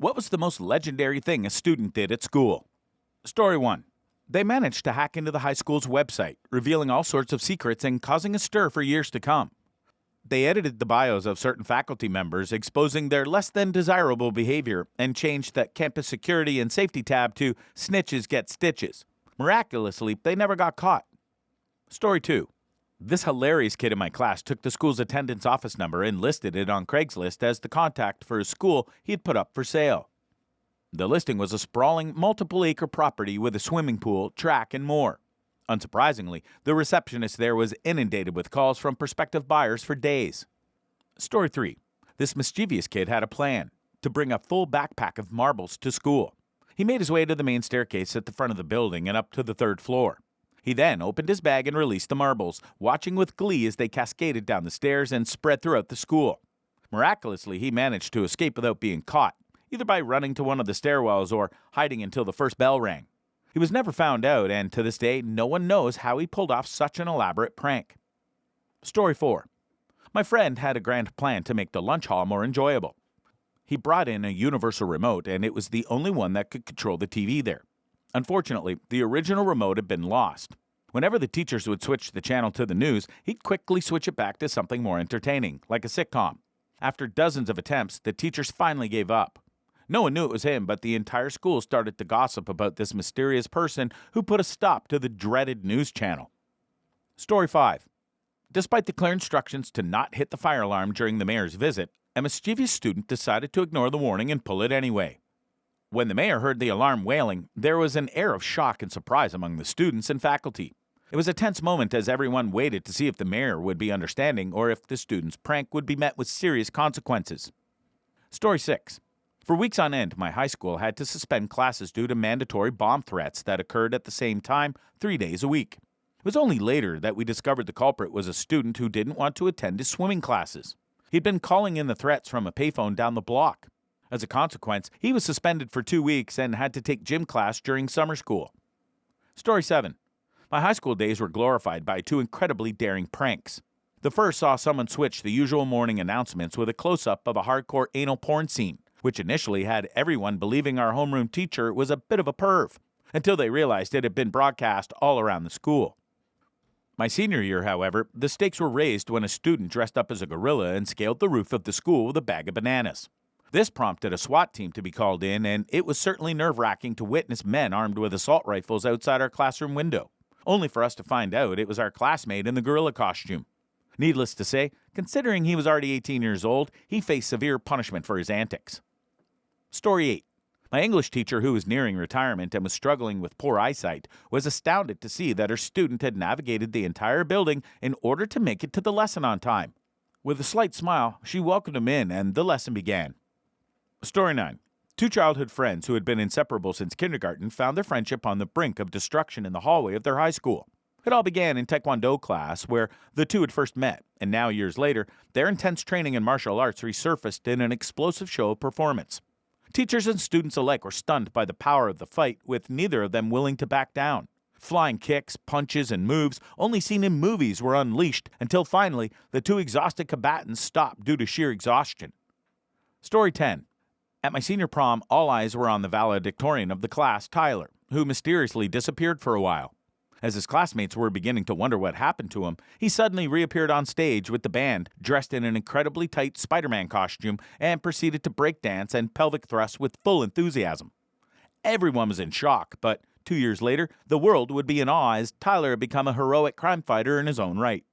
What was the most legendary thing a student did at school? Story 1. They managed to hack into the high school's website, revealing all sorts of secrets and causing a stir for years to come. They edited the bios of certain faculty members, exposing their less than desirable behavior, and changed the campus security and safety tab to snitches get stitches. Miraculously, they never got caught. Story 2. This hilarious kid in my class took the school's attendance office number and listed it on Craigslist as the contact for a school he had put up for sale. The listing was a sprawling, multiple-acre property with a swimming pool, track, and more. Unsurprisingly, the receptionist there was inundated with calls from prospective buyers for days. Story 3. This mischievous kid had a plan to bring a full backpack of marbles to school. He made his way to the main staircase at the front of the building and up to the 3rd floor. He then opened his bag and released the marbles, watching with glee as they cascaded down the stairs and spread throughout the school. Miraculously, he managed to escape without being caught, either by running to one of the stairwells or hiding until the first bell rang. He was never found out, and to this day, no one knows how he pulled off such an elaborate prank. Story 4. My friend had a grand plan to make the lunch hall more enjoyable. He brought in a universal remote, and it was the only one that could control the TV there. Unfortunately, the original remote had been lost. Whenever the teachers would switch the channel to the news, he'd quickly switch it back to something more entertaining, like a sitcom. After dozens of attempts, the teachers finally gave up. No one knew it was him, but the entire school started to gossip about this mysterious person who put a stop to the dreaded news channel. Story 5. Despite the clear instructions to not hit the fire alarm during the mayor's visit, a mischievous student decided to ignore the warning and pull it anyway. When the mayor heard the alarm wailing, there was an air of shock and surprise among the students and faculty. It was a tense moment as everyone waited to see if the mayor would be understanding or if the student's prank would be met with serious consequences. Story 6. For weeks on end, my high school had to suspend classes due to mandatory bomb threats that occurred at the same time 3 days a week. It was only later that we discovered the culprit was a student who didn't want to attend his swimming classes. He'd been calling in the threats from a payphone down the block. As a consequence, he was suspended for 2 weeks and had to take gym class during summer school. Story 7. My high school days were glorified by 2 incredibly daring pranks. The first saw someone switch the usual morning announcements with a close-up of a hardcore anal porn scene, which initially had everyone believing our homeroom teacher was a bit of a perv, until they realized it had been broadcast all around the school. My senior year, however, the stakes were raised when a student dressed up as a gorilla and scaled the roof of the school with a bag of bananas. This prompted a SWAT team to be called in, and it was certainly nerve-wracking to witness men armed with assault rifles outside our classroom window, only for us to find out it was our classmate in the gorilla costume. Needless to say, considering he was already 18 years old, he faced severe punishment for his antics. Story 8. My English teacher, who was nearing retirement and was struggling with poor eyesight, was astounded to see that her student had navigated the entire building in order to make it to the lesson on time. With a slight smile, she welcomed him in, and the lesson began. Story 9. 2 childhood friends who had been inseparable since kindergarten found their friendship on the brink of destruction in the hallway of their high school. It all began in Taekwondo class, where the two had first met, and now, years later, their intense training in martial arts resurfaced in an explosive show of performance. Teachers and students alike were stunned by the power of the fight, with neither of them willing to back down. Flying kicks, punches, and moves only seen in movies were unleashed until finally the 2 exhausted combatants stopped due to sheer exhaustion. Story 10. At my senior prom, all eyes were on the valedictorian of the class, Tyler, who mysteriously disappeared for a while. As his classmates were beginning to wonder what happened to him, he suddenly reappeared on stage with the band, dressed in an incredibly tight Spider-Man costume, and proceeded to breakdance and pelvic thrust with full enthusiasm. Everyone was in shock, but 2 years later, the world would be in awe as Tyler had become a heroic crime fighter in his own right.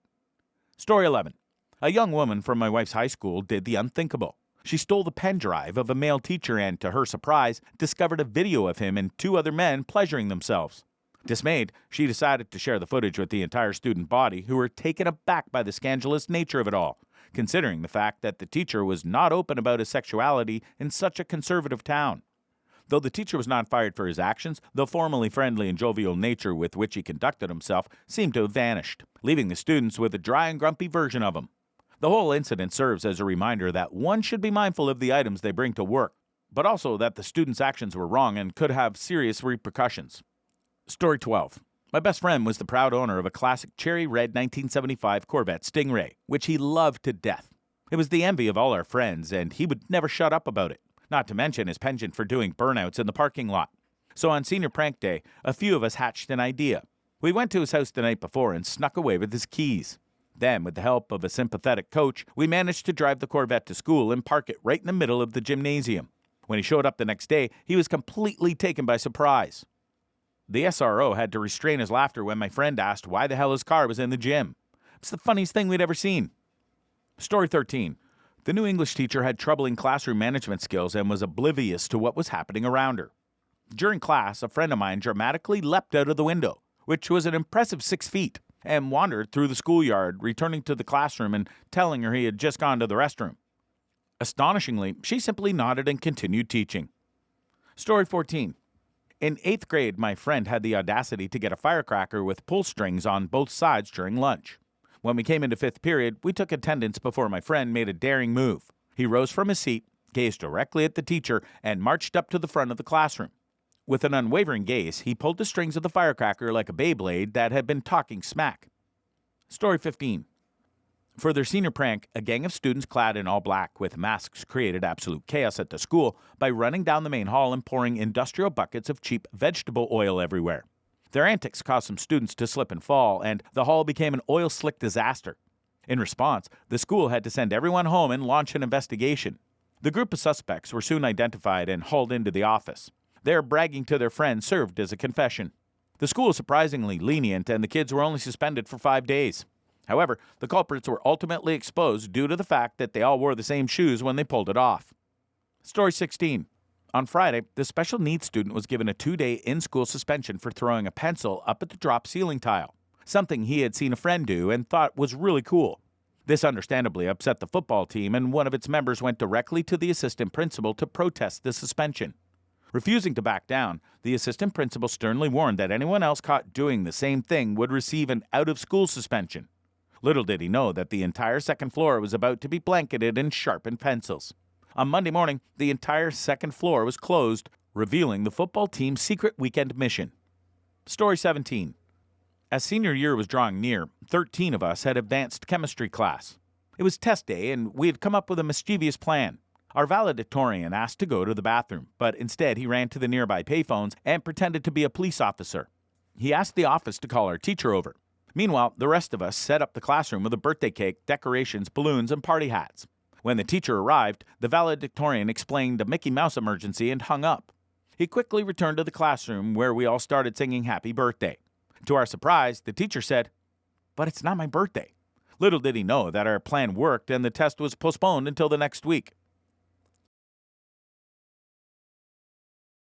Story 11. A young woman from my wife's high school did the unthinkable. She stole the pen drive of a male teacher and, to her surprise, discovered a video of him and 2 other men pleasuring themselves. Dismayed, she decided to share the footage with the entire student body, who were taken aback by the scandalous nature of it all, considering the fact that the teacher was not open about his sexuality in such a conservative town. Though the teacher was not fired for his actions, the formerly friendly and jovial nature with which he conducted himself seemed to have vanished, leaving the students with a dry and grumpy version of him. The whole incident serves as a reminder that one should be mindful of the items they bring to work, but also that the students' actions were wrong and could have serious repercussions. Story 12. My best friend was the proud owner of a classic cherry red 1975 Corvette Stingray, which he loved to death. It was the envy of all our friends, and he would never shut up about it. not to mention his penchant for doing burnouts in the parking lot. So on senior prank day, a few of us hatched an idea. We went to his house the night before and snuck away with his keys. Then, with the help of a sympathetic coach, we managed to drive the Corvette to school and park it right in the middle of the gymnasium. When he showed up the next day, he was completely taken by surprise. The SRO had to restrain his laughter when my friend asked why the hell his car was in the gym. It's the funniest thing we'd ever seen. Story 13. The new English teacher had troubling classroom management skills and was oblivious to what was happening around her. During class, a friend of mine dramatically leapt out of the window, which was an impressive 6 feet, and wandered through the schoolyard, returning to the classroom and telling her he had just gone to the restroom. Astonishingly, she simply nodded and continued teaching. Story 14. In 8th grade, my friend had the audacity to get a firecracker with pull strings on both sides during lunch. When we came into 5th period, we took attendance before my friend made a daring move. He rose from his seat, gazed directly at the teacher, and marched up to the front of the classroom. With an unwavering gaze, he pulled the strings of the firecracker like a Beyblade that had been talking smack. Story 15. For their senior prank, a gang of students clad in all black with masks created absolute chaos at the school by running down the main hall and pouring industrial buckets of cheap vegetable oil everywhere. Their antics caused some students to slip and fall, and the hall became an oil-slick disaster. In response, the school had to send everyone home and launch an investigation. The group of suspects were soon identified and hauled into the office. Their bragging to their friends served as a confession. The school was surprisingly lenient, and the kids were only suspended for 5 days. However, the culprits were ultimately exposed due to the fact that they all wore the same shoes when they pulled it off. Story 16. On Friday, the special needs student was given a 2-day in-school suspension for throwing a pencil up at the drop ceiling tile, something he had seen a friend do and thought was really cool. This understandably upset the football team, and one of its members went directly to the assistant principal to protest the suspension. Refusing to back down, the assistant principal sternly warned that anyone else caught doing the same thing would receive an out-of-school suspension. Little did he know that the entire second floor was about to be blanketed in sharpened pencils. On Monday morning, the entire second floor was closed, revealing the football team's secret weekend mission. Story 17. As senior year was drawing near, 13 of us had advanced chemistry class. It was test day, and we had come up with a mischievous plan. Our valedictorian asked to go to the bathroom, but instead he ran to the nearby payphones and pretended to be a police officer. He asked the office to call our teacher over. Meanwhile, the rest of us set up the classroom with a birthday cake, decorations, balloons, and party hats. When the teacher arrived, the valedictorian explained a Mickey Mouse emergency and hung up. He quickly returned to the classroom where we all started singing Happy Birthday. To our surprise, the teacher said, "But it's not my birthday." Little did he know that our plan worked and the test was postponed until the next week.